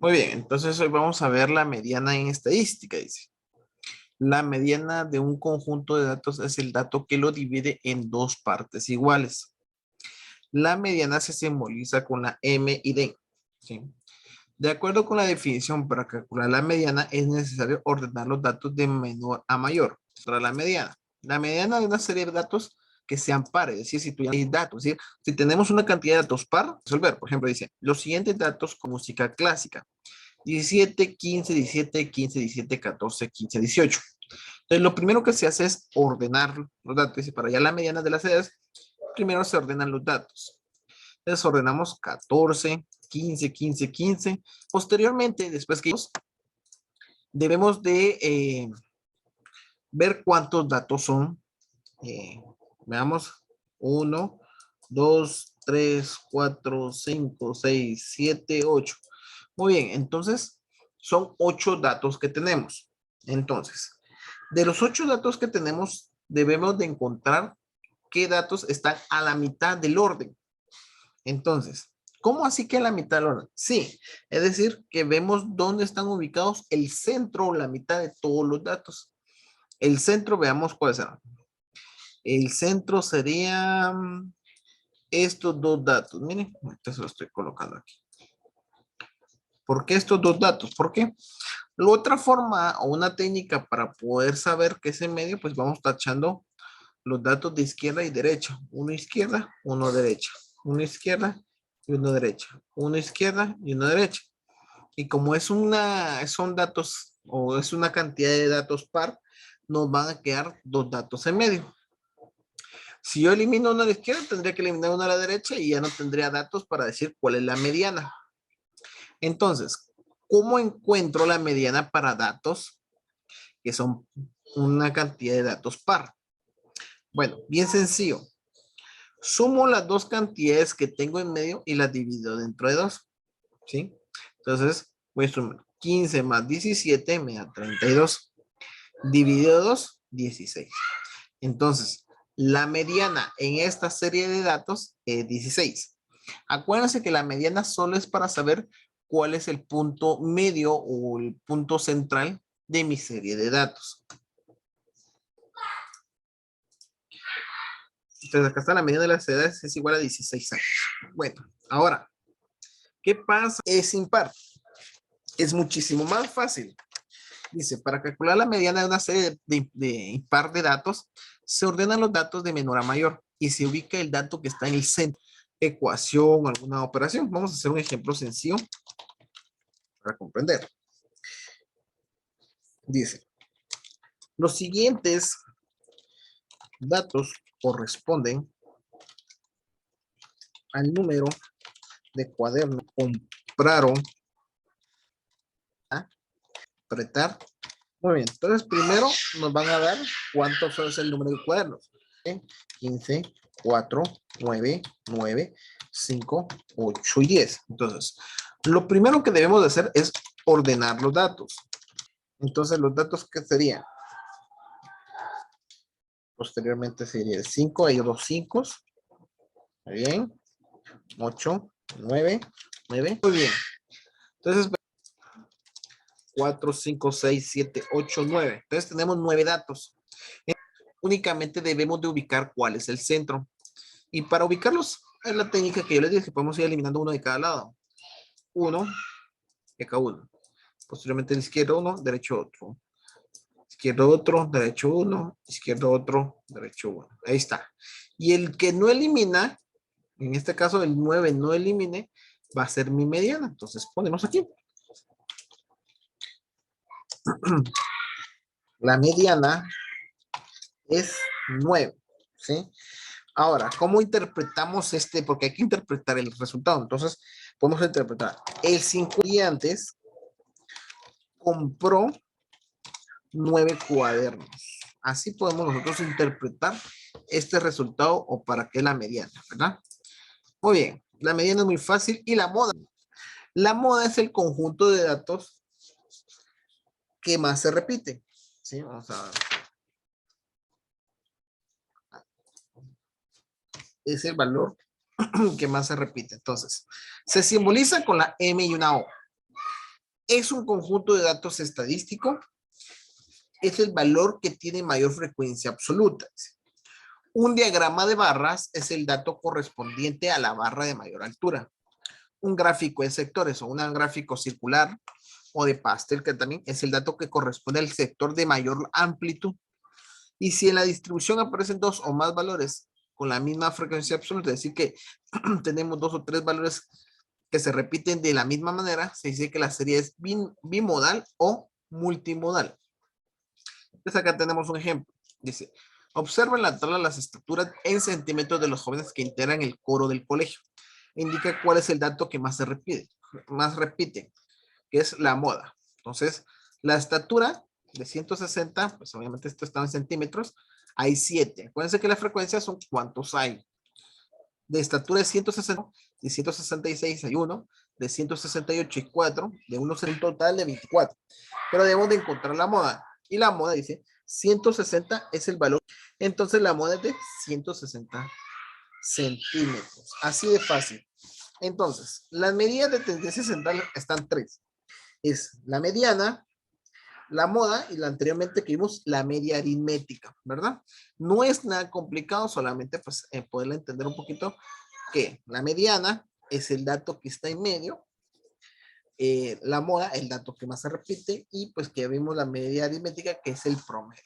Muy bien, entonces hoy vamos a ver la mediana en estadística, dice. La mediana de un conjunto de datos es el dato que lo divide en dos partes iguales. La mediana se simboliza con la M y D. ¿Sí? De acuerdo con la definición, para calcular la mediana es necesario ordenar los datos de menor a mayor. Para la mediana de una serie de datos que sean pares, es decir, si tú hay datos, ¿sí? Si tenemos una cantidad de datos par, resolver, por ejemplo, dice, los siguientes datos con música clásica, 17, 15, 17, 15, 17, 14, 15, 18. Entonces, lo primero que se hace es ordenar los datos. Y para allá la mediana de las edades, primero se ordenan los datos. Entonces, ordenamos 14, 15, 15, 15. Posteriormente, después que debemos de ver cuántos datos son. Veamos, 1, 2, 3, 4, 5, 6, 7, 8. Muy bien, entonces son 8 datos que tenemos. Entonces, de los 8 datos que tenemos, debemos de encontrar qué datos están a la mitad del orden. Entonces, ¿cómo así que a la mitad del orden? Sí, es decir, que vemos dónde están ubicados el centro o la mitad de todos los datos. El centro, veamos cuáles serán. El centro sería estos dos datos. Miren, entonces lo estoy colocando aquí. ¿Por qué estos dos datos? ¿Por qué? La otra forma o una técnica para poder saber qué es en medio, pues vamos tachando los datos de izquierda y derecha. Uno izquierda, uno derecha. Uno izquierda y uno derecha. Uno izquierda y uno derecha. Y como son datos o es una cantidad de datos par, nos van a quedar dos datos en medio. Si yo elimino uno a la izquierda, tendría que eliminar uno a la derecha y ya no tendría datos para decir cuál es la mediana. Entonces, ¿cómo encuentro la mediana para datos que son una cantidad de datos par? Bueno, bien sencillo. Sumo las dos cantidades que tengo en medio y las divido dentro de dos. ¿Sí? Entonces, voy a sumar 15 más 17 me da 32. Dividido 2, 16. Entonces, la mediana en esta serie de datos es 16. Acuérdense que la mediana solo es para saber cuál es el punto medio o el punto central de mi serie de datos. Entonces, acá está la mediana de las edades, es igual a 16 años. Bueno, ahora, ¿qué pasa? Es impar. Es muchísimo más fácil. Dice, para calcular la mediana de una serie de impar de datos, se ordenan los datos de menor a mayor y se ubica el dato que está en el centro. Ecuación, alguna operación. Vamos a hacer un ejemplo sencillo para comprender. Dice, los siguientes datos corresponden al número de cuadernos que compraron a apretar. Muy bien, entonces primero nos van a dar cuántos es el número de cuadernos. 15, 4, 9, 9, 5, 8 y 10. Entonces, lo primero que debemos de hacer es ordenar los datos. Entonces, los datos que serían, posteriormente sería el 5, hay dos 5. Muy bien. 8, 9, 9. Muy bien. Entonces, 4, 5, 6, 7, 8, 9. Entonces, tenemos 9 datos. Únicamente debemos de ubicar cuál es el centro. Y para ubicarlos, es la técnica que yo les dije, que podemos ir eliminando uno de cada lado. Uno de cada uno. Posteriormente, el izquierdo uno, derecho otro. Izquierdo otro, derecho uno. Izquierdo otro, derecho uno. Ahí está. Y el que no elimina, en este caso el 9 no elimine, va a ser mi mediana. Entonces ponemos aquí. La mediana es 9. ¿Sí? Ahora, ¿cómo interpretamos este? Porque hay que interpretar el resultado. Entonces, podemos interpretar. El 5 antes compró 9 cuadernos. Así podemos nosotros interpretar este resultado o para qué la mediana, ¿verdad? Muy bien, la mediana es muy fácil. Y la moda. La moda es el conjunto de datos que más se repite. ¿Sí? Vamos a ver. Es el valor que más se repite. Entonces, se simboliza con la M y una O. Es un conjunto de datos estadístico. Es el valor que tiene mayor frecuencia absoluta. Un diagrama de barras es el dato correspondiente a la barra de mayor altura. Un gráfico de sectores o un gráfico circular o de pastel, que también es el dato que corresponde al sector de mayor amplitud. Y si en la distribución aparecen dos o más valores con la misma frecuencia absoluta, es decir, que tenemos dos o tres valores que se repiten de la misma manera, se dice que la serie es bimodal o multimodal. Entonces acá tenemos un ejemplo. Dice, observa en la tabla las estaturas en centímetros de los jóvenes que integran el coro del colegio. Indica cuál es el dato que más se repite, que es la moda. Entonces, la estatura de 160, pues obviamente esto está en centímetros, hay 7. Acuérdense que las frecuencias son cuántos hay. De estatura de 160, de 166 hay 1, de 168 hay 4, de unos en un total de 24. Pero debemos de encontrar la moda. Y la moda dice 160 es el valor. Entonces la moda es de 160 centímetros. Así de fácil. Entonces, las medidas de tendencia central están 3. Es la mediana, la moda y la anteriormente que vimos, la media aritmética, ¿verdad? No es nada complicado, solamente pues poderla entender un poquito que la mediana es el dato que está en medio, la moda, el dato que más se repite, y pues que vimos la media aritmética, que es el promedio.